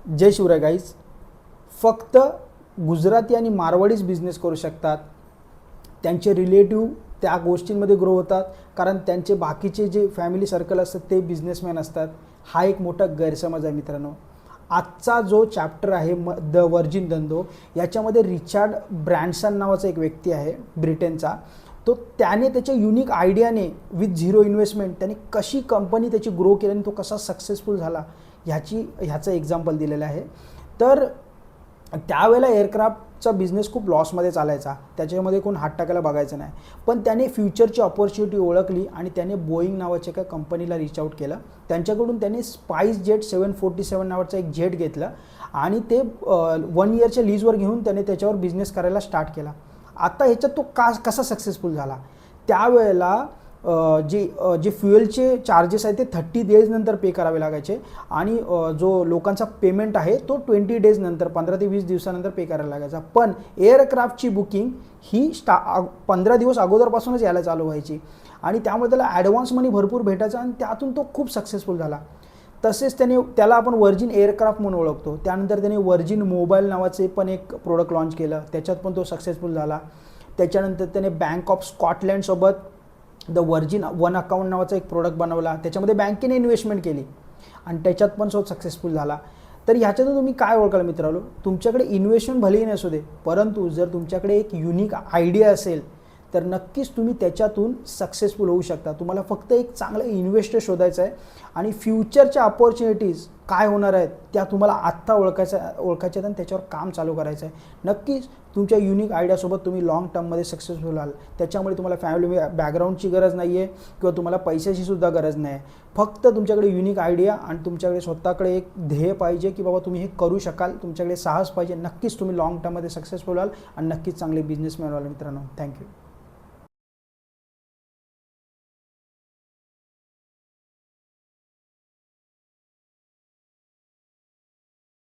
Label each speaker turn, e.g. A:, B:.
A: जय Shivray guys. फक्त गुजराती आणि मारवाडीच business करू शकतात. त्यांचे रिलेटिव्ह त्या गोष्टींमध्ये ग्रो होतात कारण त्यांचे बाकीचे जे फॅमिली सर्कल असतात ते बिझनेसमॅन असतात. हा एक मोठा गैरसमज आहे मित्रांनो. आजचा जो चॅप्टर आहे द वर्जिन धंदो, याच्यामध्ये रिचार्ड ब्रॅन्सन नावाचा एक व्यक्ती आहे ब्रिटनचा. तो त्याने त्याच्या युनिक आयडियाने विथ झिरो इन्व्हेस्टमेंट त्याने कशी कंपनी त्याची ग्रो केली आणि तो कसा सक्सेसफुल झाला ह्याचं एक्झाम्पल दिलेलं आहे. तर त्यावेळेला एअरक्राफ्टचा बिझनेस खूप लॉसमध्ये चालायचा, त्याच्यामध्ये कोण हात टाकायला बघायचं नाही. पण त्याने फ्युचरची ऑपॉर्च्युनिटी ओळखली आणि त्याने बोईंग नावाच्या एका कंपनीला रीच आउट केलं. त्यांच्याकडून त्याने स्पाइस जेट 747 नावाचा एक जेट घेतला आणि ते 1 इयरच्या लीजवर घेऊन त्याने त्याच्यावर बिझनेस करायला स्टार्ट केला. आता ह्याच्यात तो कसा सक्सेसफुल झाला, त्यावेळेला जे फ्युएलचे चार्जेस आहेत ते 30 डेज नंतर पे करावे लागायचे आणि जो लोकांचा पेमेंट आहे तो 20 डेज नंतर 15 ते 20 दिवसानंतर पे करायला लागायचा. पण एअरक्राफ्टची बुकिंग ही 15 दिवस अगोदरपासूनच यायला चालू व्हायची आणि त्यामुळे त्याला ॲडव्हान्स मनी भरपूर भेटायचा आणि त्यातून तो खूप सक्सेसफुल झाला. तसेच त्याला आपण वर्जिन एअरक्राफ्ट म्हणून ओळखतो. त्यानंतर त्याने वर्जिन मोबाईल नावाचे पण एक प्रोडक्ट लॉन्च केलं, त्याच्यात पण तो सक्सेसफुल झाला. त्याच्यानंतर त्याने बँक ऑफ स्कॉटलँडसोबत द वर्जिन वन अकाउंट नावाचा एक प्रोडक्ट बनवला, त्याच्यामध्ये बँकेने इन्व्हेस्टमेंट केली आणि त्याच्यात पण तो सक्सेसफुल झाला. तर ह्याच्यातून तुम्ही काय ओळखाल मित्रांनो, तुमच्याकडे इन्व्हेस्टमेंट भलेही नसू दे, परंतु जर तुमच्याकडे एक युनिक आयडिया असेल तर नक्कीच तुम्ही त्याच्यातून सक्सेसफुल होऊ शकता. तुम्हाला फक्त एक चांगला इन्व्हेस्टर शोधायचा आहे आणि फ्युचरच्या अपॉर्च्युनिटीज काय होणार आहेत त्या तुम्हाला आत्ता ओळखायच्या आहेत आणि त्याच्यावर काम चालू करायचं आहे. नक्कीच तुमच्या युनिक आयडियासोबत तुम्ही लाँग टर्ममध्ये सक्सेसफुल व्हाल. त्याच्यामुळे तुम्हाला फॅमिली बॅकग्राऊंडची गरज नाही आहे किंवा तुम्हाला पैशाची सुद्धा गरज नाही आहे. फक्त तुमच्याकडे युनिक आयडिया आणि तुमच्याकडे स्वतःकडे एक ध्येय पाहिजे की बाबा तुम्ही हे करू शकाल, तुमच्याकडे साहस पाहिजे. नक्कीच तुम्ही लाँग टर्ममध्ये सक्सेसफुल व्हाल आणि नक्कीच चांगले बिझनेसमॅन व्हाल मित्रांनो. थँक्यू.